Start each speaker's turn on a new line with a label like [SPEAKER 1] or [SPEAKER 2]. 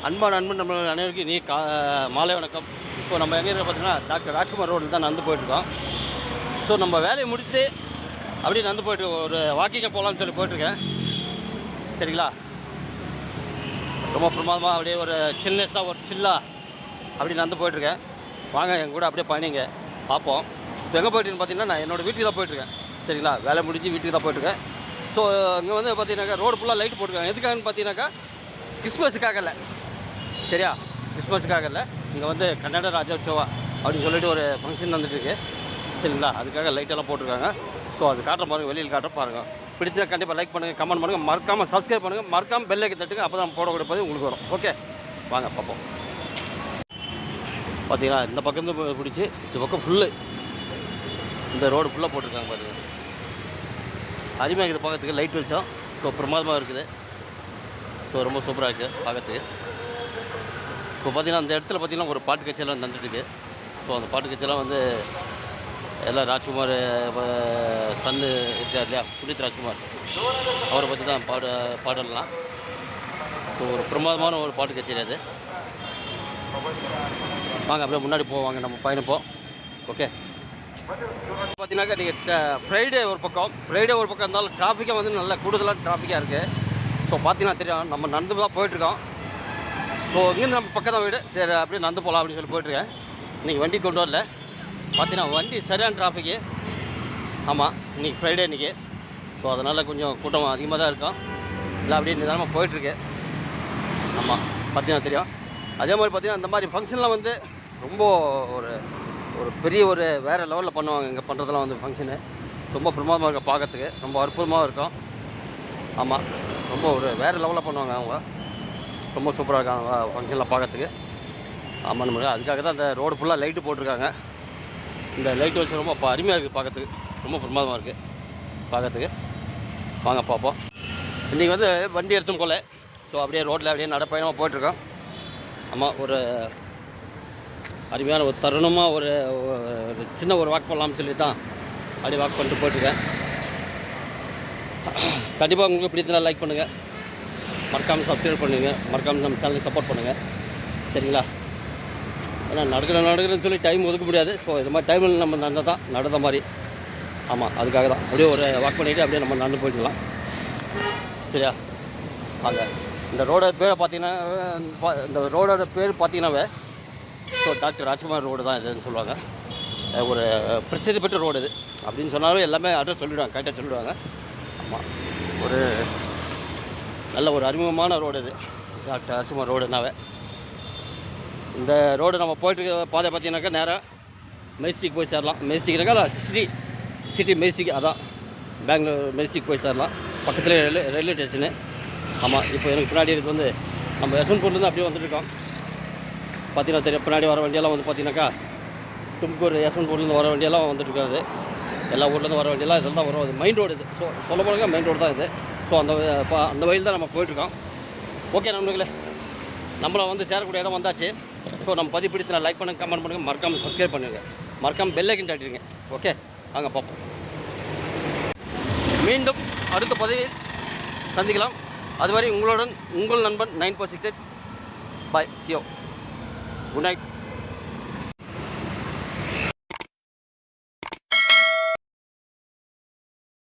[SPEAKER 1] அன்பான நம்ம அனைவருக்கும் நீ மாலை வணக்கம். இப்போ நம்ம எங்கே இருக்க பார்த்தீங்கன்னா டாக்டர் ராஜ்குமார் ரோடில் தான் நடந்து போயிட்டுருக்கோம். ஸோ நம்ம வேலையை முடித்து அப்படியே நடந்து போய்ட்டு ஒரு வாக்கிங்கை போகலான்னு சொல்லி போயிட்டுருக்கேன். சரிங்களா? ரொம்ப பிரமாதமாக அப்படியே ஒரு சில்னஸாக ஒரு சில்லாக அப்படி நடந்து போயிட்டுருக்கேன். வாங்க எங்கள் கூட அப்படியே பயணிங்க பார்ப்போம். இப்போ எங்கே போயிட்டுன்னு பார்த்தீங்கன்னா நான் என்னோடய வீட்டுக்கு தான் போயிட்டுருக்கேன். சரிங்களா? வேலை முடிஞ்சு வீட்டுக்கு தான் போயிட்டுருக்கேன். ஸோ இங்கே வந்து பார்த்தீங்கன்னாக்கா ரோடு ஃபுல்லாக லைட் போட்டிருக்காங்க. எதுக்காகன்னு பார்த்தீங்கன்னாக்கா கிறிஸ்மஸுக்காக இல்லை, சரியா? கிறிஸ்மஸுக்காக இல்லை, இங்கே வந்து கன்னட ராஜோத்சவா அப்படின்னு சொல்லிட்டு ஒரு ஃபங்க்ஷன் வந்துட்டுருக்கு. சரிங்களா? அதுக்காக லைட்டெல்லாம் போட்டிருக்காங்க. ஸோ அது காட்டுற பாருங்கள், வெளியில் காட்டுற பாருங்கள். பிடிச்சா கண்டிப்பாக லைக் பண்ணுங்கள், கமெண்ட் பண்ணுங்கள், மறக்காமல் சப்ஸ்கிரைப் பண்ணுங்கள், மறக்காமல் பெல் ஐக்கன் தட்டுங்க. அப்போ தான் போடக்கூடிய பதிவு உங்களுக்கு வரும். ஓகே, வாங்க பார்ப்போம். பார்த்தீங்கன்னா இந்த பக்கம் பிடிச்சி இந்த பக்கம் ஃபுல்லு இந்த ரோடு ஃபுல்லாக போட்டிருக்காங்க பாருங்கள். அருமையாக இருக்குது பார்க்கறதுக்கு, லைட் வெளிச்சம். ஸோ பிரமாதமாக இருக்குது. ஸோ ரொம்ப சூப்பராக இருக்குது பார்க்கறதுக்கு. இப்போ பார்த்திங்கன்னா அந்த இடத்துல பார்த்திங்கன்னா ஒரு பாட்டு கட்சியெல்லாம் நடந்துட்டுருக்கு. ஸோ அந்த பாட்டு கட்சியெல்லாம் வந்து எல்லாம் ராஜ்குமார் சன்னு இருக்கார் இல்லையா, புனித் ராஜ்குமார், அவரை பற்றி தான் பாடலாம். ஸோ ஒரு பிரமாதமான ஒரு பாட்டு கச்சேரி அது. வாங்க அப்படியே முன்னாடி போவாங்க, நம்ம பயணிப்போம். ஓகே, பார்த்தீங்கன்னாக்கா நீங்கள் ஃப்ரைடே ஒரு பக்கம் இருந்தாலும் டிராஃபிக்காக வந்து நல்லா கூடுதலாக டிராஃபிக்காக இருக்குது. ஸோ பார்த்தீங்கன்னா தெரியும், நம்ம நடந்து தான் போயிட்டுருக்கோம். ஸோ இங்கேருந்து நம்ம பக்கம் தான் வீடு. சரி அப்படியே நடந்து போகலாம் அப்படின்னு சொல்லி போயிட்டுருக்கேன். இன்றைக்கி வண்டி கொண்டு வரல, பார்த்தீங்கன்னா வண்டி சரியான டிராஃபிக்கு. ஆமாம், இன்றைக்கி ஃப்ரைடே இன்றைக்கி. ஸோ அதனால் கொஞ்சம் கூட்டம் அதிகமாக தான் இருக்கும். இல்லை அப்படியே நிதானமாக போயிட்டுருக்கு. ஆமாம், பார்த்தீங்கன்னா தெரியும். அதே மாதிரி பார்த்தீங்கன்னா இந்த மாதிரி ஃபங்க்ஷன்லாம் வந்து ரொம்ப ஒரு ஒரு பெரிய ஒரு வேறு லெவலில் பண்ணுவாங்க. இங்கே பண்ணுறதுலாம் வந்து ஃபங்க்ஷனு ரொம்ப பிரமாதமாக இருக்கும், பார்க்கறதுக்கு ரொம்ப அற்புதமாக இருக்கும். ஆமாம், ரொம்ப ஒரு வேறு லெவலில் பண்ணுவாங்க அவங்க. ரொம்ப சூப்பராக இருக்காங்க ஃபங்க்ஷனில் பார்க்கறதுக்கு. ஆமாம், நம்ம அதுக்காக தான் இந்த ரோடு ஃபுல்லாக லைட்டு போட்டிருக்காங்க. இந்த லைட்டு வச்சு ரொம்ப அருமையாக இருக்குது பார்க்கறதுக்கு, ரொம்ப பிரமாதமாக இருக்குது பார்க்கறதுக்கு. வாங்க பார்ப்போம். இன்றைக்கி வந்து வண்டி எடுத்தும் போல். ஸோ அப்படியே ரோட்டில் அப்படியே நடப்பயணமாக போயிட்டுருக்கோம். ஆமாம், ஒரு அருமையான ஒரு தருணமாக ஒரு சின்ன ஒரு வாக் பண்ணலாம்னு சொல்லி தான் அப்படியே வாக் பண்ணிட்டு போயிட்டுருக்கேன். கண்டிப்பாக உங்களுக்கு பிடித்தனா லைக் பண்ணுங்கள், மறக்காமல் சப்ஸ்கிரைப் பண்ணுங்கள், மறக்காமல் நம்ம சேனலுக்கு சப்போர்ட் பண்ணுங்கள். சரிங்களா? ஏன்னா நடக்கிறேன்னு சொல்லி டைம் ஒதுக்க முடியாது. ஸோ இது மாதிரி டைமில் நம்ம நடந்த மாதிரி. ஆமாம், அதுக்காக தான் அப்படியே ஒரு வாக் பண்ணிவிட்டு அப்படியே நம்ம நடந்து போயிட்டுலாம். சரியா? வாங்க. இந்த ரோடோட பேரை பார்த்தீங்கன்னா, இந்த ரோடோட பேர் பார்த்தீங்கன்னாவே ஸோ டாக்டர் ராஜ்குமார் ரோடு தான் இதுன்னு சொல்லுவாங்க. ஒரு பிரசித்தி பெற்ற ரோடு இது அப்படின்னு சொன்னாலும் எல்லாமே அட்ரஸ் சொல்லிவிடுவாங்க, கரெக்டாக சொல்லிவிடுவாங்க. ஆமாம், ஒரு நல்ல ஒரு அறிமுகமான ரோடு இது டாக்டர் ராஜ்குமார் ரோடுனாவே. இந்த ரோடு நம்ம போய்ட்டு பாதை பார்த்தீங்கன்னாக்கா நேராக மெஜிஸ்டிக் போய் சேரலாம். மெஜிஸ்டிக்னாக்கா சிட்டி மெஜிஸ்டிக், அதான் பெங்களூர் மெஜிஸ்டிக் போய் சேரலாம். பக்கத்தில் ரயில்வே ஸ்டேஷனு. ஆமாம், இப்போ எனக்கு பின்னாடி இது வந்து நம்ம யசவந்த்பூர்லேருந்து அப்படியே வந்துட்டுருக்கோம். பார்த்தீங்கன்னா தெரியும், பின்னாடி வர வண்டியெல்லாம் வந்து பார்த்தீங்கன்னாக்கா தும்கூர் யசவந்த்பூர்லேருந்து வர வண்டியெல்லாம் வந்துட்டுருக்காது. எல்லா ஊர்லேருந்து வர வண்டியெல்லாம் இதில் தான் வரும். அது மெயின் ரோடு இது. ஸோ சொல்ல போனாக்கா மெயின் ரோடு தான் இது. ஸோ அந்த வழியில் தான் நம்ம போயிட்டுருக்கோம். ஓகே நண்பர்களே, நம்மளை வந்து சேரக்கூடிய இடம் வந்தாச்சு. ஸோ நம்ம பதிவு பிடித்து நான் லைக் பண்ணுங்கள், கமெண்ட் பண்ணுங்கள், மறக்காமல் சப்ஸ்கிரைப் பண்ணுங்கள், மறக்காமல் பெல் ஐக்கன் தட்டிடுங்க. ஓகே, வாங்க பார்ப்போம். மீண்டும் அடுத்த பதிவில் சந்திக்கலாம். அதுவரை உங்களுடன் உங்கள் நண்பன் 9468. பாய், சியோ, குட் நைட்.